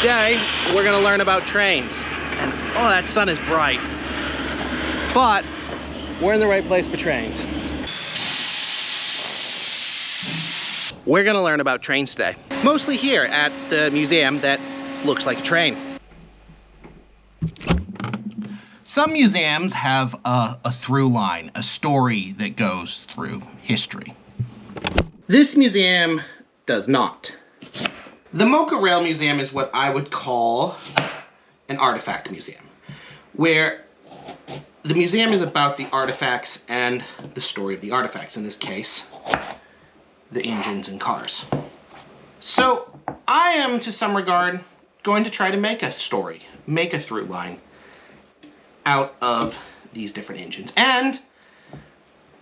Today, we're gonna learn about trains. And oh, that sun is bright. But we're in the right place for trains. We're gonna learn about trains today. Mostly here at the museum that looks like a train. Some museums have a through line, a story that goes through history. This museum does not. The Moka Rail Museum is what I would call an artifact museum, where the museum is about the artifacts and the story of the artifacts, in this case, the engines and cars. So I am, to some regard, going to try to make a story, make a through line out of these different engines. And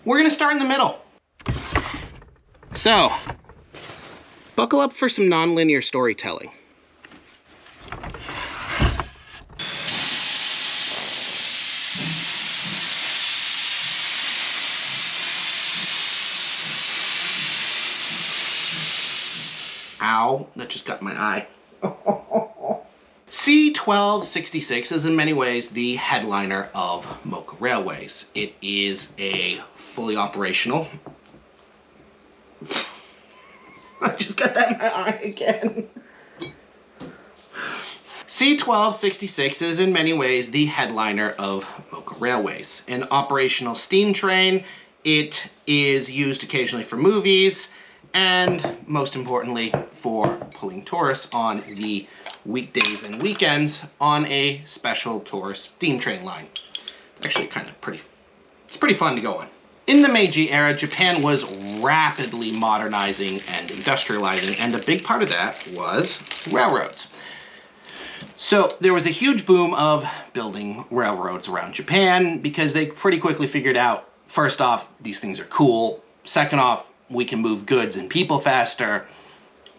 we're gonna start in the middle. So, buckle up for some non-linear storytelling. Ow, that just got my eye. C1266 is in many ways the headliner of Moka Railways. It is a fully operational... I just got that in my eye again. C1266 is in many ways the headliner of Moka Railways. An operational steam train, it is used occasionally for movies, and most importantly for pulling tourists on the weekdays and weekends on a special tourist steam train line. It's actually it's pretty fun to go on. In the Meiji era, Japan was rapidly modernizing and industrializing, and a big part of that was railroads. So there was a huge boom of building railroads around Japan because they pretty quickly figured out, first off, these things are cool. Second off, we can move goods and people faster.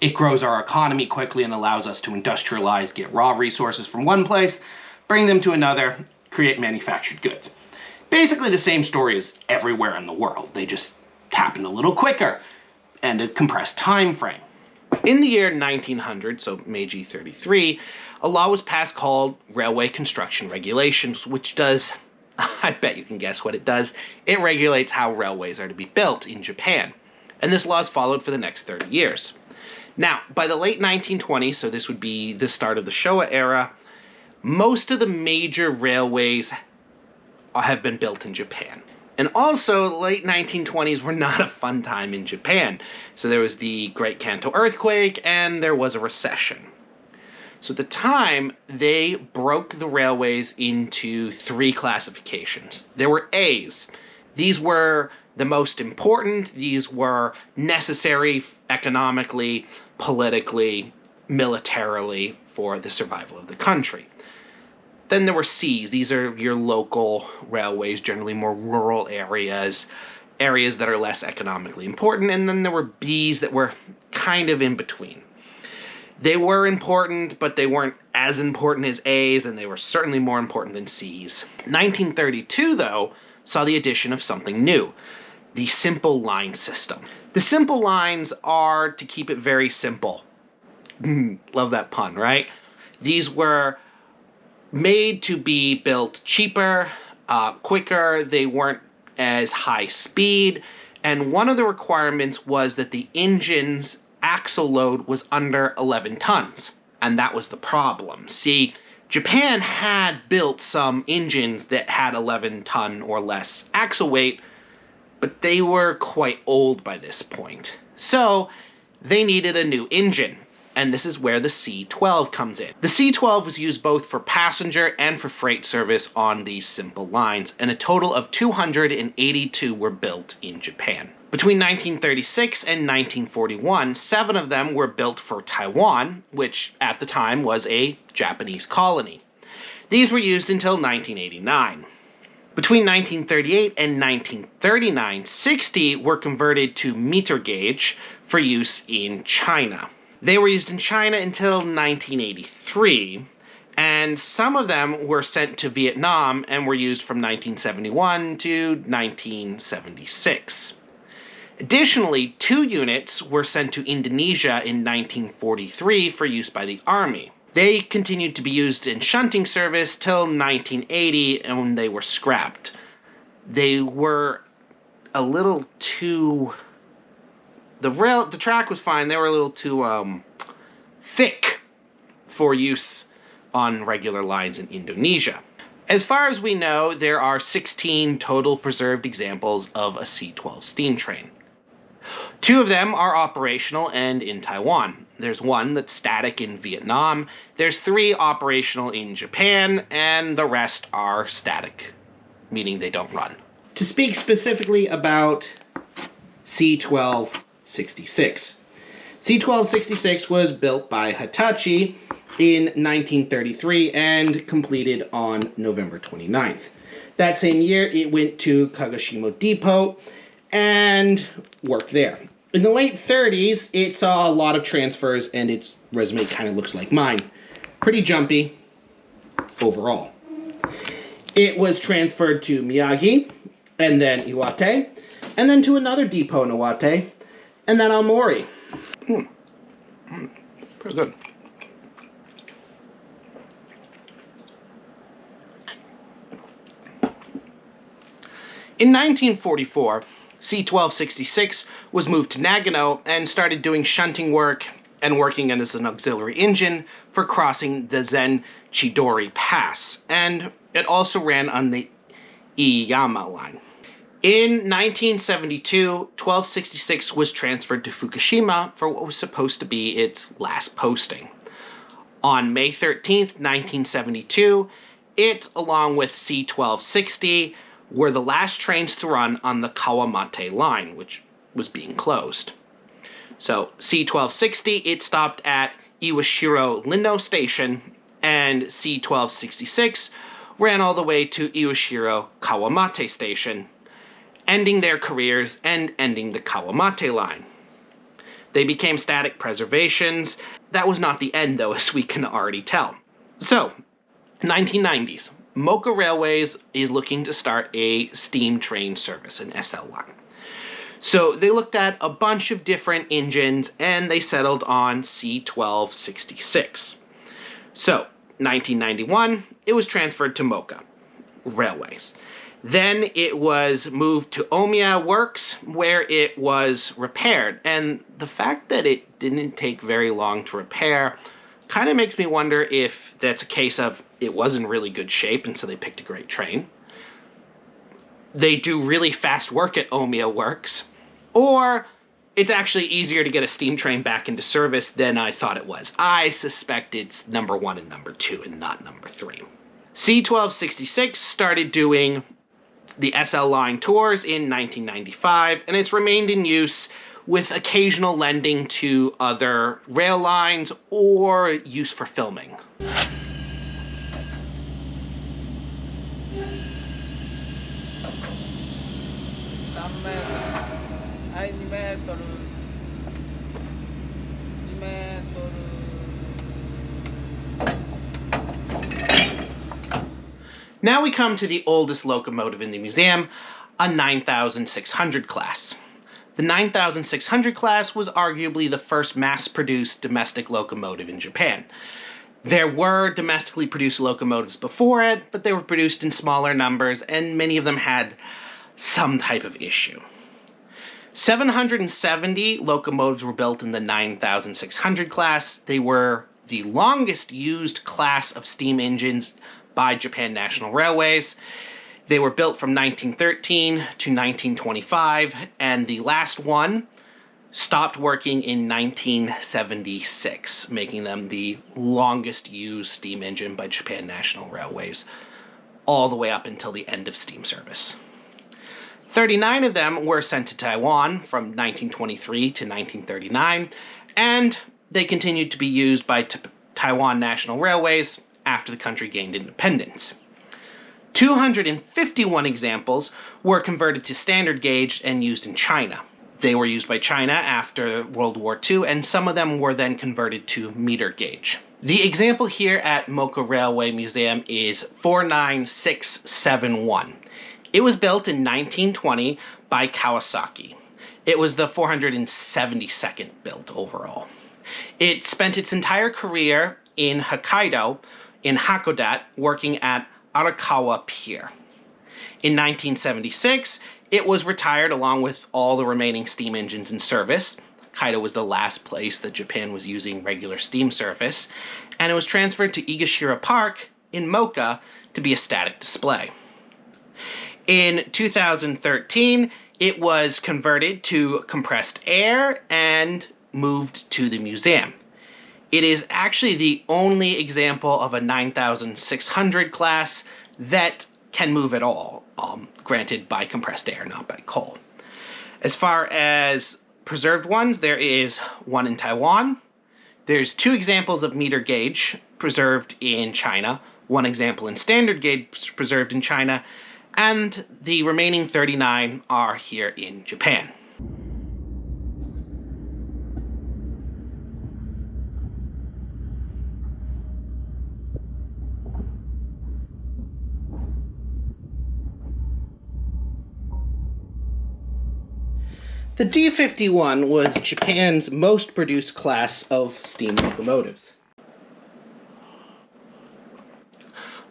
It grows our economy quickly and allows us to industrialize, get raw resources from one place, bring them to another, create manufactured goods. Basically the same story as everywhere in the world. They just happened a little quicker and a compressed time frame. In the year 1900, so Meiji 33, a law was passed called Railway Construction Regulations, which does, I bet you can guess what it does. It regulates how railways are to be built in Japan. And this law is followed for the next 30 years. Now, by the late 1920s, so this would be the start of the Showa era, most of the major railways have been built in Japan. And also, the late 1920s were not a fun time in Japan. So there was the Great Kanto earthquake, and there was a recession. So at the time, they broke the railways into three classifications. There were A's. These were the most important. These were necessary economically, politically, militarily for the survival of the country. Then there were C's. These are your local railways, generally more rural areas, areas that are less economically important. And then there were B's that were kind of in between. They were important, but they weren't as important as A's, and they were certainly more important than C's. 1932, though, saw the addition of something new, the simple line system. The simple lines are, to keep it very simple. Love that pun, right? These were made to be built cheaper, quicker. They weren't as high speed. And one of the requirements was that the engine's axle load was under 11 tons. And that was the problem. See, Japan had built some engines that had 11 ton or less axle weight, but they were quite old by this point. So they needed a new engine. And this is where the C12 comes in. The C12 was used both for passenger and for freight service on these simple lines, and a total of 282 were built in Japan. Between 1936 and 1941, 7 of them were built for Taiwan, which at the time was a Japanese colony. These were used until 1989. Between 1938 and 1939, 60 were converted to meter gauge for use in China. They were used in China until 1983, and some of them were sent to Vietnam and were used from 1971 to 1976. Additionally, 2 units were sent to Indonesia in 1943 for use by the Army. They continued to be used in shunting service till 1980, and when they were scrapped. They were a little too... The track was fine. They were a little too thick for use on regular lines in Indonesia. As far as we know, there are 16 total preserved examples of a C12 steam train. 2 of them are operational and in Taiwan. There's 1 that's static in Vietnam. There's 3 operational in Japan, and the rest are static, meaning they don't run. To speak specifically about C1266. C1266 was built by Hitachi in 1933 and completed on November 29th. That same year, it went to Kagoshima Depot and worked there. In the late 30s, it saw a lot of transfers, and its resume kind of looks like mine. Pretty jumpy overall. It was transferred to Miyagi, and then Iwate, and then to another depot in Iwate, and then Aomori. Pretty good. In 1944, C1266 was moved to Nagano and started doing shunting work and working as an auxiliary engine for crossing the Zen-Chidori Pass, and it also ran on the Iyama line. In 1972, 1266 was transferred to Fukushima for what was supposed to be its last posting. On May 13th, 1972, it, along with C1260, were the last trains to run on the Kawamate line, which was being closed. So C1260, it stopped at Iwashiro Lino Station, and C1266 ran all the way to Iwashiro Kawamate Station, ending their careers and ending the Kawamate line. They became static preservations. That was not the end, though, as we can already tell. So, 1990s. Moka Railways is looking to start a steam train service, an SL line. So they looked at a bunch of different engines, and they settled on C1266. So, 1991, it was transferred to Moka Railways. Then it was moved to Omiya Works, where it was repaired. And the fact that it didn't take very long to repair kind of makes me wonder if that's a case of it was in really good shape, and so they picked a great train. They do really fast work at Omiya Works, or it's actually easier to get a steam train back into service than I thought it was. I suspect it's number 1 and number 2 and not number 3. C1266 started doing the SL line tours in 1995, and it's remained in use with occasional lending to other rail lines or use for filming. Now we come to the oldest locomotive in the museum, a 9600 class. The 9600 class was arguably the first mass-produced domestic locomotive in Japan. There were domestically produced locomotives before it, but they were produced in smaller numbers, and many of them had some type of issue. 770 locomotives were built in the 9600 class. They were the longest used class of steam engines by Japan National Railways. They were built from 1913 to 1925, and the last one stopped working in 1976, making them the longest used steam engine by Japan National Railways, all the way up until the end of steam service. 39 of them were sent to Taiwan from 1923 to 1939, and they continued to be used by Taiwan National Railways after the country gained independence. 251 examples were converted to standard gauge and used in China. They were used by China after World War II, and some of them were then converted to meter gauge. The example here at Moka Railway Museum is 49671. It was built in 1920 by Kawasaki. It was the 472nd built overall. It spent its entire career in Hokkaido, in Hakodate, working at Arakawa Pier. In 1976, it was retired along with all the remaining steam engines in service. Hokkaido was the last place that Japan was using regular steam service, and it was transferred to Igashira Park in Moka to be a static display. In 2013, it was converted to compressed air and moved to the museum. It is actually the only example of a 9600 class that can move at all, granted by compressed air, not by coal. As far as preserved ones, there is one in Taiwan. There's 2 examples of meter gauge preserved in China, 1 example in standard gauge preserved in China, and the remaining 39 are here in Japan. The D51 was Japan's most produced class of steam locomotives.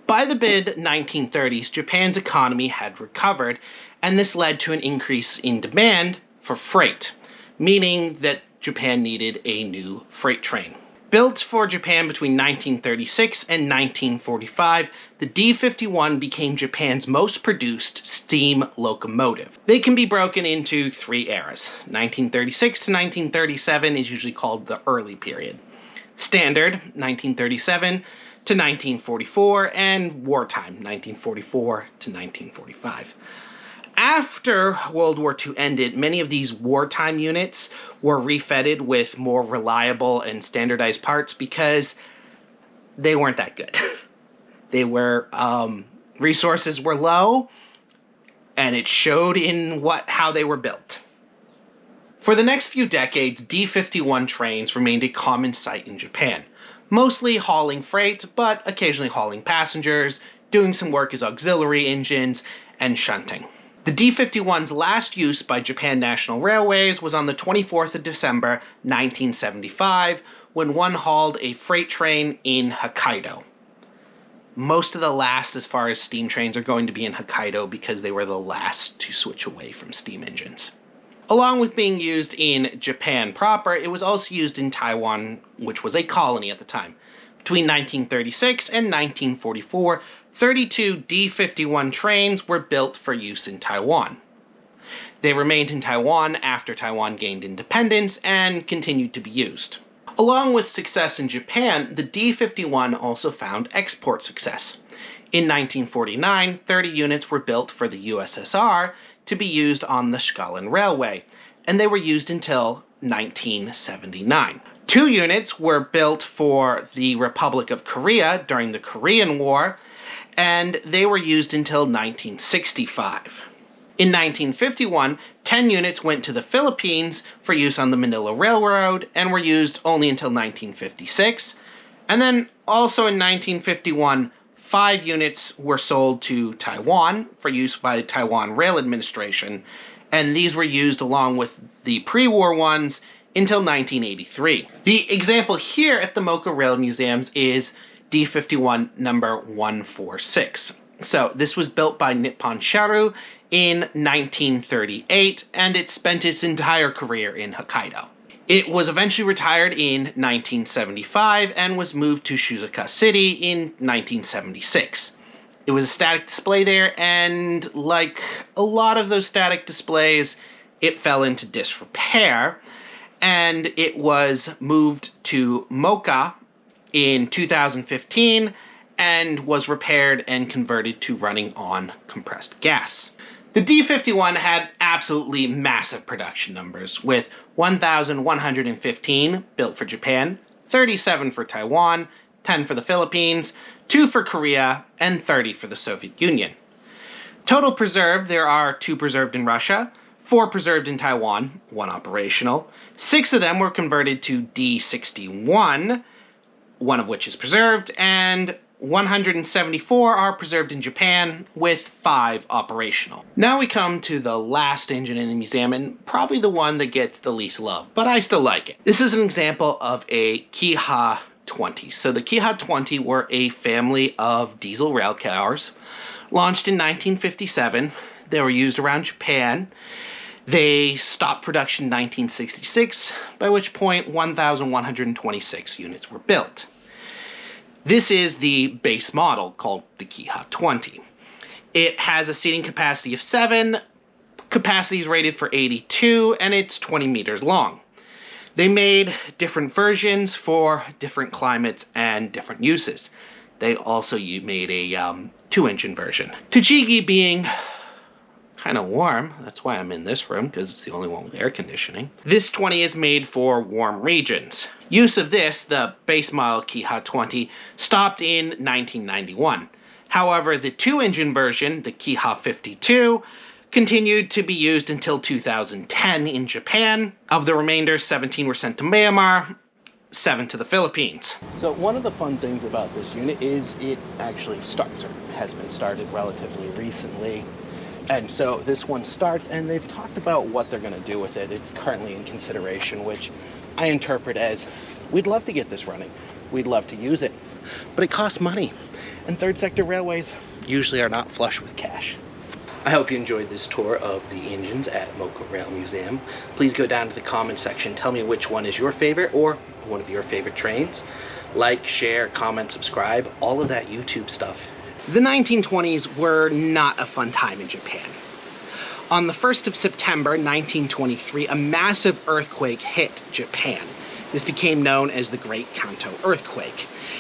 By the mid-1930s, Japan's economy had recovered, and this led to an increase in demand for freight, meaning that Japan needed a new freight train. Built for Japan between 1936 and 1945, the D51 became Japan's most produced steam locomotive. They can be broken into 3 eras. 1936 to 1937 is usually called the early period. Standard, 1937 to 1944, and wartime, 1944 to 1945. After World War II ended, many of these wartime units were refitted with more reliable and standardized parts because they weren't that good. They were, resources were low, and it showed in how they were built. For the next few decades, D51 trains remained a common sight in Japan, mostly hauling freight, but occasionally hauling passengers, doing some work as auxiliary engines, and shunting. The D51's last use by Japan National Railways was on the 24th of December, 1975, when one hauled a freight train in Hokkaido. Most of the last as far as steam trains are going to be in Hokkaido because they were the last to switch away from steam engines. Along with being used in Japan proper, it was also used in Taiwan, which was a colony at the time. Between 1936 and 1944, 32 D51 trains were built for use in Taiwan. They remained in Taiwan after Taiwan gained independence and continued to be used. Along with success in Japan, the D51 also found export success. In 1949, 30 units were built for the USSR to be used on the Shkolin Railway, and they were used until 1979. 2 units were built for the Republic of Korea during the Korean War, and they were used until 1965. In 1951, 10 units went to the Philippines for use on the Manila Railroad and were used only until 1956. And then also in 1951, 5 units were sold to Taiwan for use by the Taiwan Rail Administration, and these were used along with the pre-war ones until 1983. The example here at the Moka Railway Museums is D51 number 146. So this was built by Nippon Sharu in 1938, and it spent its entire career in Hokkaido. It was eventually retired in 1975 and was moved to Shizuoka City in 1976. It was a static display there, and like a lot of those static displays, it fell into disrepair, and it was moved to Moka in 2015 and was repaired and converted to running on compressed gas. The D51 had absolutely massive production numbers, with 1,115 built for Japan, 37 for Taiwan, 10 for the Philippines, 2 for Korea, and 30 for the Soviet Union. Total preserved, there are 2 preserved in Russia, 4 preserved in Taiwan, 1 operational. 6 of them were converted to D61, 1 of which is preserved, and 174 are preserved in Japan, with 5 operational. Now we come to the last engine in the museum, and probably the one that gets the least love, but I still like it. This is an example of a Kiha 20. So the Kiha 20 were a family of diesel rail cars launched in 1957. They were used around Japan. They stopped production in 1966, by which point 1,126 units were built. This is the base model called the Kiha 20. It has a seating capacity of 7, capacity is rated for 82, and it's 20 meters long. They made different versions for different climates and different uses. They also made a 2-engine version. Tochigi being kind of warm, that's why I'm in this room, because it's the only one with air conditioning. This 20 is made for warm regions. Use of this, the base model Kiha 20, stopped in 1991. However, the 2-engine version, the Kiha 52, continued to be used until 2010 in Japan. Of the remainder, 17 were sent to Myanmar, 7 to the Philippines. So one of the fun things about this unit is it actually starts, or has been started relatively recently. And so this one starts, and they've talked about what they're going to do with it. It's currently in consideration, which I interpret as, we'd love to get this running. We'd love to use it, but it costs money. And third sector railways usually are not flush with cash. I hope you enjoyed this tour of the engines at Moka Railway Museum. Please go down to the comment section. Tell me which one is your favorite or one of your favorite trains. Like, share, comment, subscribe, all of that YouTube stuff. The 1920s were not a fun time in Japan. On the 1st of September 1923, a massive earthquake hit Japan. This became known as the Great Kanto Earthquake.